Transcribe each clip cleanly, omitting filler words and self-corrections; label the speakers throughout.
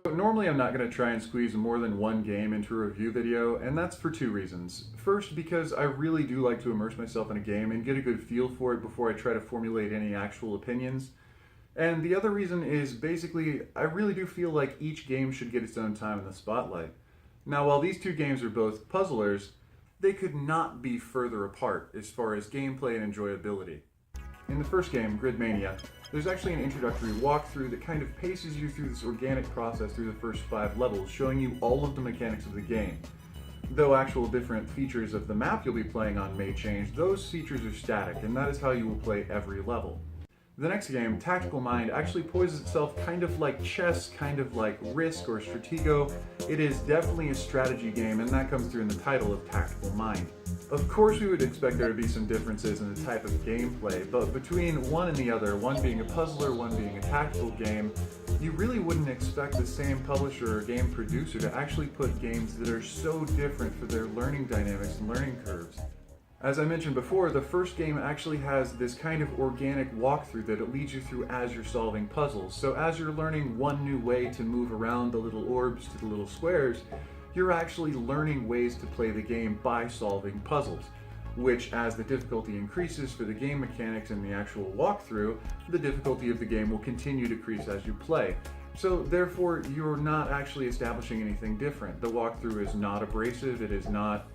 Speaker 1: So normally I'm not going to try and squeeze more than one game into a review video, and that's for two reasons. First, because I really do like to immerse myself in a game and get a good feel for it before I try to formulate any actual opinions. And the other reason is basically, I really do feel like each game should get its own time in the spotlight. Now, while these two games are both puzzlers, they could not be further apart as far as gameplay and enjoyability. In the first game, Grid Mania, there's actually an introductory walkthrough that kind of paces you through this organic process through the first 5 levels, showing you all of the mechanics of the game. Though actual different features of the map you'll be playing on may change, those features are static, and that is how you will play every level. The next game, Tactical Mind, actually poises itself kind of like chess, kind of like Risk or Stratego. It is definitely a strategy game, and that comes through in the title of Tactical Mind. Of course we would expect there to be some differences in the type of gameplay, but between one and the other, one being a puzzler, one being a tactical game, you really wouldn't expect the same publisher or game producer to actually put games that are so different for their learning dynamics and learning curves. As I mentioned before, the first game actually has this kind of organic walkthrough that it leads you through as you're solving puzzles. So as you're learning one new way to move around the little orbs to the little squares, you're actually learning ways to play the game by solving puzzles, which as the difficulty increases for the game mechanics and the actual walkthrough, the difficulty of the game will continue to decrease as you play. So therefore, you're not actually establishing anything different. The walkthrough is not abrasive, it is not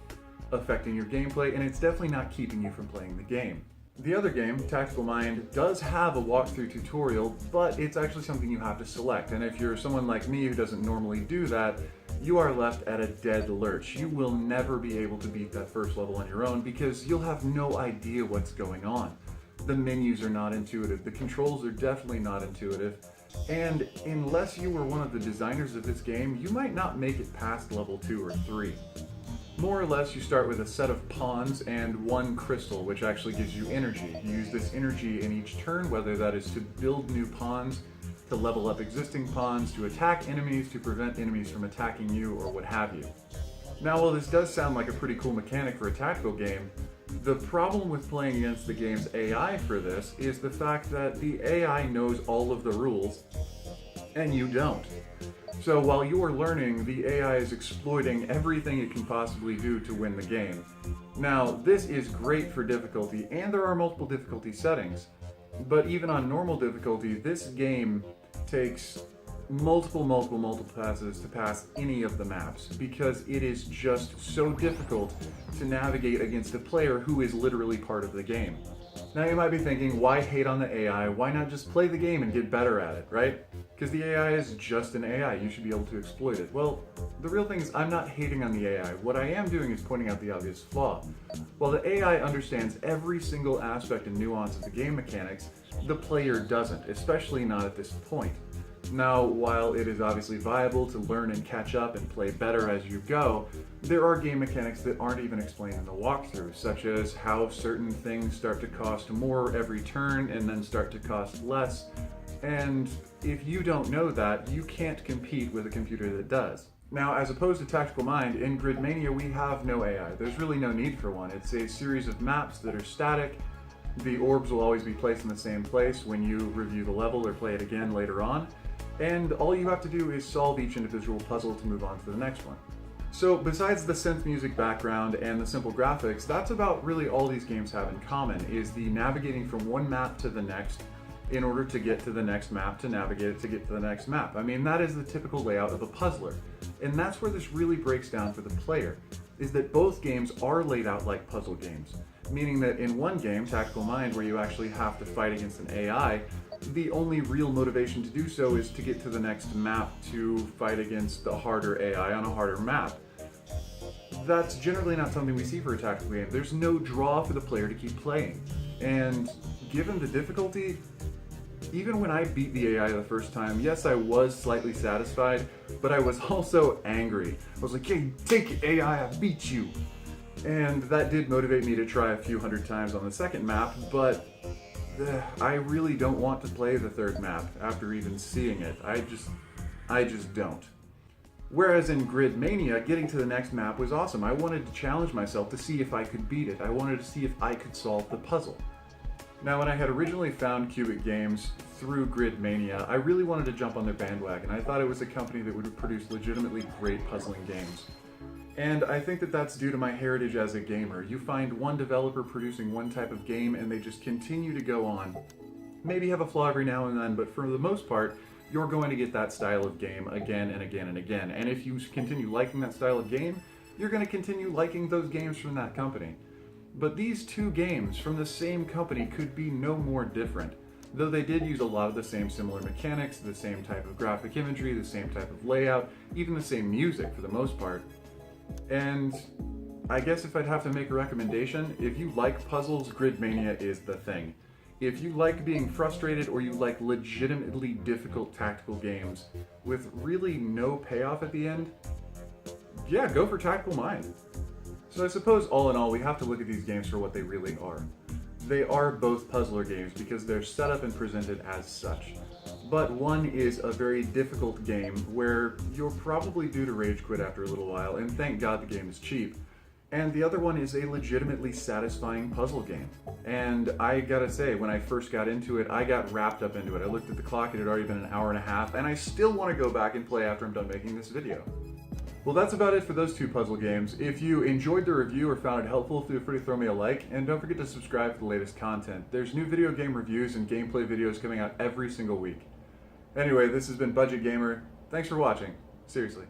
Speaker 1: affecting your gameplay, and it's definitely not keeping you from playing the game. The other game, Tactical Mind, does have a walkthrough tutorial, but it's actually something you have to select, and if you're someone like me who doesn't normally do that, you are left at a dead lurch. You will never be able to beat that first level on your own because you'll have no idea what's going on. The menus are not intuitive, the controls are definitely not intuitive, and unless you were one of the designers of this game, you might not make it past level 2 or 3. More or less, you start with a set of pawns and 1 crystal, which actually gives you energy. You use this energy in each turn, whether that is to build new pawns, to level up existing pawns, to attack enemies, to prevent enemies from attacking you, or what have you. Now, while this does sound like a pretty cool mechanic for a tactical game, the problem with playing against the game's AI for this is the fact that the AI knows all of the rules, and you don't. So while you're learning, the AI is exploiting everything it can possibly do to win the game. Now, this is great for difficulty, and there are multiple difficulty settings. But even on normal difficulty, this game takes multiple passes to pass any of the maps, because it is just so difficult to navigate against a player who is literally part of the game. Now you might be thinking, why hate on the AI? Why not just play the game and get better at it, right? Because the AI is just an AI, you should be able to exploit it. Well, the real thing is I'm not hating on the AI. What I am doing is pointing out the obvious flaw. While the AI understands every single aspect and nuance of the game mechanics, the player doesn't, especially not at this point. Now, while it is obviously viable to learn and catch up and play better as you go, there are game mechanics that aren't even explained in the walkthrough, such as how certain things start to cost more every turn and then start to cost less. And if you don't know that, you can't compete with a computer that does. Now, as opposed to Tactical Mind, in Grid Mania we have no AI. There's really no need for one. It's a series of maps that are static. The orbs will always be placed in the same place when you review the level or play it again later on. And all you have to do is solve each individual puzzle to move on to the next one. So besides the synth music background and the simple graphics, that's about really all these games have in common, is the navigating from one map to the next in order to get to the next map, to navigate it to get to the next map. I mean, that is the typical layout of a puzzler. And that's where this really breaks down for the player, is that both games are laid out like puzzle games. Meaning that in one game, Tactical Mind, where you actually have to fight against an AI, the only real motivation to do so is to get to the next map to fight against a harder AI on a harder map. That's generally not something we see for a tactical game. There's no draw for the player to keep playing. And given the difficulty, even when I beat the AI the first time, yes, I was slightly satisfied, but I was also angry. I was like, hey, take it, AI, I beat you. And that did motivate me to try a few hundred times on the second map, but I really don't want to play the third map after even seeing it. I just don't. Whereas in Grid Mania, getting to the next map was awesome. I wanted to challenge myself to see if I could beat it. I wanted to see if I could solve the puzzle. Now, when I had originally found Cubic Games through Mania, I really wanted to jump on their bandwagon. I thought it was a company that would produce legitimately great puzzling games. And I think that that's due to my heritage as a gamer. You find one developer producing one type of game and they just continue to go on. Maybe have a flaw every now and then, but for the most part, you're going to get that style of game again and again and again. And if you continue liking that style of game, you're going to continue liking those games from that company. But these two games from the same company could be no more different, though they did use a lot of the same similar mechanics, the same type of graphic imagery, the same type of layout, even the same music for the most part. And I guess if I'd have to make a recommendation, if you like puzzles, Mania is the thing. If you like being frustrated or you like legitimately difficult tactical games with really no payoff at the end, yeah, go for Tactical Mind. So I suppose all in all, we have to look at these games for what they really are. They are both puzzler games because they're set up and presented as such. But one is a very difficult game where you're probably due to rage quit after a little while, and thank God the game is cheap. And the other one is a legitimately satisfying puzzle game. And I gotta say, when I first got into it, I got wrapped up into it. I looked at the clock, it had already been an hour and a half, and I still want to go back and play after I'm done making this video. Well, that's about it for those two puzzle games. If you enjoyed the review or found it helpful, feel free to throw me a like, and don't forget to subscribe for the latest content. There's new video game reviews and gameplay videos coming out every single week. Anyway, this has been Budget Gamer. Thanks for watching. Seriously.